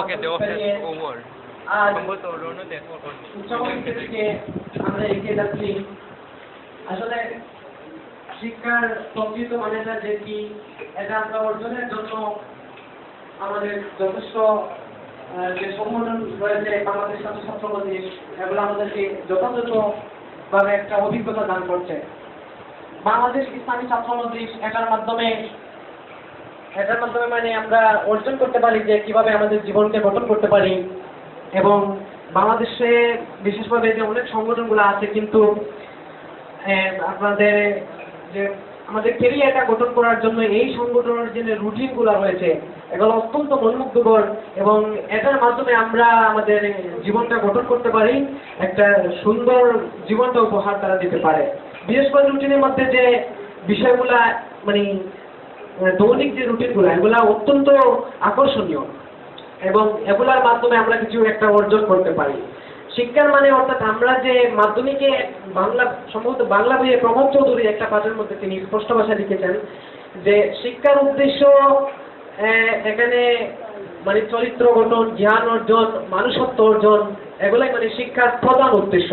ওকে দে over আর উচ্চমাধ্যমিক থেকে আমরা এগিয়ে যাচ্ছি। আসলে শিক্ষার প্রকৃত মানেটা যে কি, এটা আমরা অর্জনের জন্য আমাদের যথেষ্ট যে সংগঠন রয়েছে বাংলাদেশ ছাত্র মজলিস, এগুলো আমাদেরকে যথাযথভাবে একটা অভিজ্ঞতা দান করছে। বাংলাদেশ ইসলামী ছাত্র মজলিস এটার মাধ্যমে মানে আমরা অর্জন করতে পারি যে কিভাবে আমাদের জীবনকে গঠন করতে পারি। এবং বাংলাদেশে বিশেষভাবে যে অনেক সংগঠনগুলো আছে, কিন্তু আপনাদের যে আমাদের ক্যারিয়ারটা গঠন করার জন্য এই সংগঠনের যে রুটিনগুলো রয়েছে, এগুলো অত্যন্ত মনোমুগ্ধকর এবং এটার মাধ্যমে আমরা আমাদের জীবনটা গঠন করতে পারি, একটা সুন্দর জীবনটা উপহার তারা দিতে পারে। বিশেষ করে রুটিনের মধ্যে যে বিষয়গুলা মানে দৈনিক যে রুটিনগুলো, এগুলা অত্যন্ত আকর্ষণীয় এবং এগুলার মাধ্যমে আমরা কিছু একটা অর্জন করতে পারি। শিক্ষার মানে অর্থাৎ আমরা যে মাধ্যমিকে সম্ভবত বাংলা বইয়ে প্রমোদ চৌধুরী একটা পাঠের মধ্যে তিনি স্পষ্ট ভাষায় লিখেছেন যে শিক্ষার উদ্দেশ্য এখানে মানে চরিত্র গঠন, জ্ঞান অর্জন, মানুষত্ব অর্জন, এগুলাই মানে শিক্ষার প্রধান উদ্দেশ্য।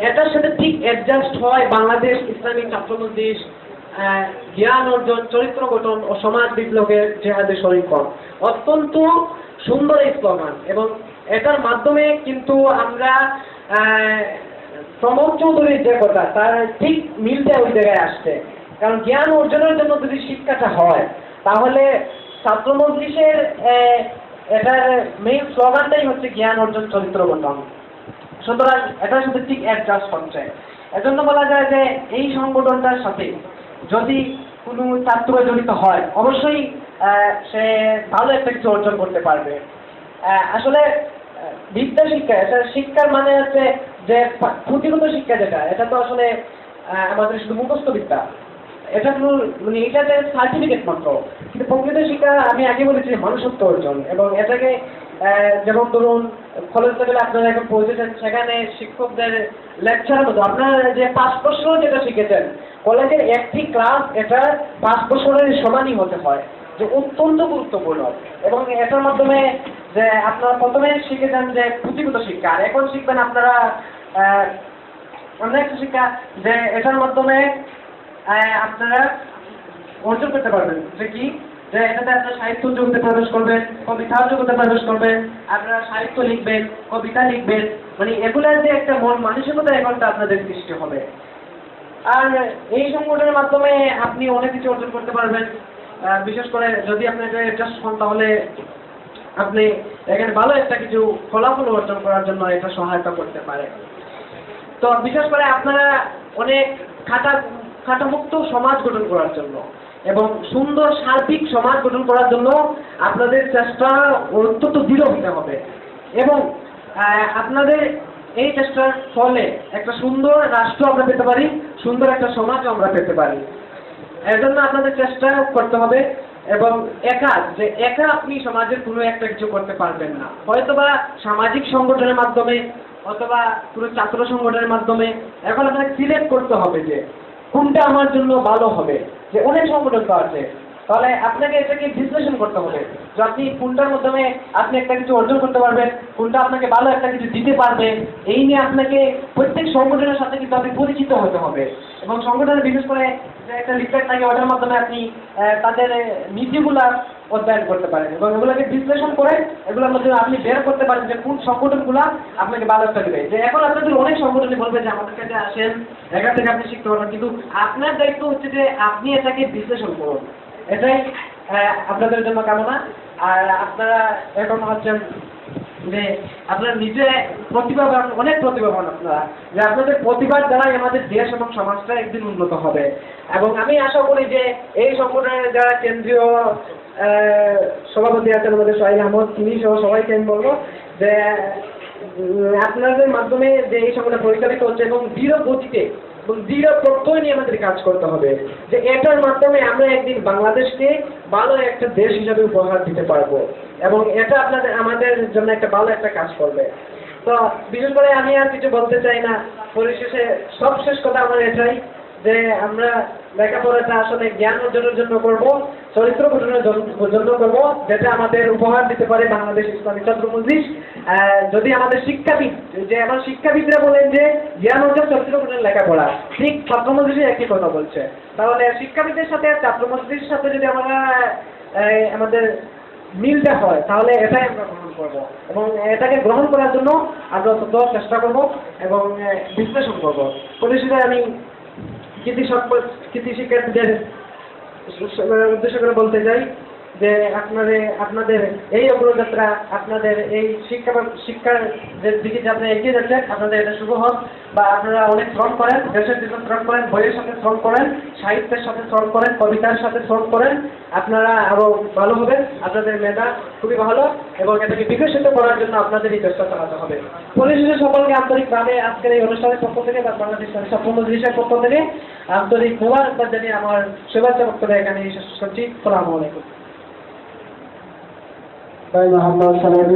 এটার সাথে ঠিক অ্যাডজাস্ট হয় বাংলাদেশ ইসলামিক ছাত্র মজলিস জ্ঞান অর্জন, চরিত্র গঠন ও সমাজ বিপ্লবের জেহাদে শরীক হন। অত্যন্ত সুন্দর এই স্লোগান এবং এটার মাধ্যমে কিন্তু আমরা প্রমোদ চৌধুরীর যে কথা তার ঠিক মিলটা ওই জায়গায় আসছে। কারণ জ্ঞান অর্জনের জন্য যদি শিক্ষাটা হয়, তাহলে ছাত্র মজলিসের এটার মেইন স্লোগানটাই হচ্ছে জ্ঞান অর্জন, চরিত্র গঠন। সুতরাং এটার সাথে ঠিক অ্যাডজাস্ট হচ্ছে। এজন্য বলা যায় যে এই সংগঠনটার সাথে যদি কোনো ছাত্র জড়িত হয়, অবশ্যই সে ভালো একটা কিছু অর্জন করতে পারবে। আসলে বিদ্যা শিক্ষা, এটা শিক্ষার মানে হচ্ছে যে পুঁথিগত শিক্ষা যেটা, এটা তো আসলে আমাদের শুধু মুখস্থ বিদ্যা, এটা কোনো মানে এটাতে সার্টিফিকেট মাত্র। কিন্তু প্রকৃত শিক্ষা আমি আগে বলেছি মানুষত্ব অর্জন, এবং এটাকে যেমন ধরুন কলেজ লেভেলে আপনারা এখন পৌঁছেছেন, সেখানে শিক্ষকদের লেকচারের মতো আপনারা যে 5 বছর যেটা শিখেছেন, কলেজের একটি ক্লাস এটা 5 বছরের সমানই হতে হয়, যে অত্যন্ত গুরুত্বপূর্ণ। এবং এটার মাধ্যমে যে আপনারা প্রথমে শিখেছেন যে পুঁথিগত শিক্ষা, আর এখন শিখবেন আপনারা অন্য একটা শিক্ষা, যে এটার মাধ্যমে আপনারা অর্জন করতে পারবেন যে কি, যে এটাতে আপনারা সাহিত্য জগতে প্রবেশ করবেন, কবিতা জগতে প্রবেশ করবেন, আপনারা সাহিত্য লিখবেন, কবিতা লিখবেন, মানে এগুলার যে একটা মন মানসিকতা এখনটা আপনাদের সৃষ্টি হবে। আর এই সংগঠনের মাধ্যমে আপনি অনেক কিছু অর্জন করতে পারবেন। বিশেষ করে যদি আপনি এটা অ্যাডজাস্ট হন, তাহলে আপনি এখানে ভালো একটা কিছু ফলাফল অর্জন করার জন্য এটা সহায়তা করতে পারে। তো বিশেষ করে আপনারা অনেক খাটামুক্ত সমাজ গঠন করার জন্য এবং সুন্দর সার্বিক সমাজ গঠন করার জন্য আপনাদের চেষ্টা অত্যন্ত দৃঢ় হতে হবে। এবং আপনাদের এই চেষ্টার ফলে একটা সুন্দর রাষ্ট্র আমরা পেতে পারি, সুন্দর একটা সমাজও আমরা পেতে পারি। এর জন্য আপনাদের চেষ্টা করতে হবে। এবং একা আপনি সমাজের কোনো একটা কিছু করতে পারবেন না। হয়তোবা সামাজিক সংগঠনের মাধ্যমে অথবা কোনো ছাত্র সংগঠনের মাধ্যমে এখন আপনাকে সিলেক্ট করতে হবে যে কোনটা আমার জন্য ভালো হবে। যে অনেক সংগঠন তো আছে, তাহলে আপনাকে এটাকে বিশ্লেষণ করতে হবে যে আপনি কোনটার মাধ্যমে আপনি একটা কিছু অর্জন করতে পারবেন, কোনটা আপনাকে ভালো একটা কিছু দিতে পারবে। এই নিয়ে আপনাকে প্রত্যেক সংগঠনের সাথে কিন্তু আপনি পরিচিত হতে হবে। এবং সংগঠনে বিশেষ করে যে একটা লিফলেট থাকে, ওটার মাধ্যমে আপনি তাদের নীতিগুলা অধ্যয়ন করতে পারেন এবং এগুলোকে বিশ্লেষণ করে এগুলোর মধ্যে আপনি বের করতে পারেন যে কোন সংগঠনগুলো আপনাকে ভালো একটা দেবে। যে এখন আপনাদের অনেক সংগঠনে বলবে যে আমাদের কাছে আসেন, এখান থেকে আপনি শিখতে পারবেন, কিন্তু আপনার দায়িত্ব হচ্ছে যে আপনি এটাকে বিশ্লেষণ করুন। এটাই আপনাদের জন্য কামনা। আর আপনারা এখন হচ্ছেন যে আপনারা নিজে প্রতিভাবান, অনেক প্রতিভাবান আপনারা, যে আপনাদের প্রতিভার দ্বারাই আমাদের দেশ এবং সমাজটা একদিন উন্নত হবে। এবং আমি আশা করি যে এই সংগঠনের যারা কেন্দ্রীয় সভাপতি আছেন আমাদের সোহাইল আহমদ, তিনি সহ সবাইকে আমি বলবো যে আপনাদের মাধ্যমে যে এই সংগঠন পরিচালিত হচ্ছে এবং দৃঢ় গতিতে এবং দৃঢ় প্রত্যয় নিয়ে আমাদের কাজ করতে হবে, যে এটার মাধ্যমে আমরা একদিন বাংলাদেশকে ভালো একটা দেশ হিসাবে উপহার দিতে পারবো এবং এটা আমাদের জন্য একটা ভালো একটা কাজ করবে। তো বিশেষ করে আমি আর কিছু বলতে চাই না। পরিশেষে সবশেষ কথা আমার এটাই যে আমরা লেখাপড়াটা আসলে জ্ঞান অর্জনের জন্য করব, চরিত্র গঠনের জন্য করব, যেটা আমাদের উপহার দিতে পারে বাংলাদেশ ইসলামী ছাত্র মজলিস। যদি আমাদের শিক্ষাবিদ, যে আমার শিক্ষাবিদরা বলেন যে জ্ঞান অর্জন চরিত্র গঠনের লেখাপড়া, ঠিক ছাত্র মজলিসে একই কথা বলছে। তাহলে শিক্ষাবিদের সাথে ছাত্র মজলিসের সাথে যদি আমরা আমাদের মিলটা হয়, তাহলে এটাই আমরা গ্রহণ করব এবং এটাকে গ্রহণ করার জন্য আমরা তত চেষ্টা করব এবং বিশ্লেষণ করব। পরিশেষে আমি কৃতি শিক্ষার্থীদের উদ্দেশ্য করে বলতে চাই যে আপনাদের এই অগ্রযাত্রা, আপনাদের এই শিক্ষার যে দিকে যে আপনি এগিয়ে যাচ্ছেন, আপনাদের এটা শুভ হোক। বা আপনারা অনেক শ্রম করেন, দেশের দিকে শ্রম করেন, বইয়ের সাথে শ্রম করেন, সাহিত্যের সাথে শ্রম করেন, কবিতার সাথে শ্রম করেন, আপনারা আরো ভালো হবেন। আপনাদের মেধা খুবই ভালো এবং এটাকে বিকশিত করার জন্য আপনাদের এই চেষ্টা চালাতে হবে। পরিশেষে সকলকে আন্তরিকভাবে আজকের এই অনুষ্ঠানের পক্ষ থেকে বা বাংলাদেশ ছাত্র মজলিসের পক্ষ থেকে আন্তরিক মোবারকবাদ জানিয়ে আমার শুভেচ্ছা বক্তব্য এখানে শেষ করছি। আসসালামু আলাইকুম। ভাই মোহাম্মদ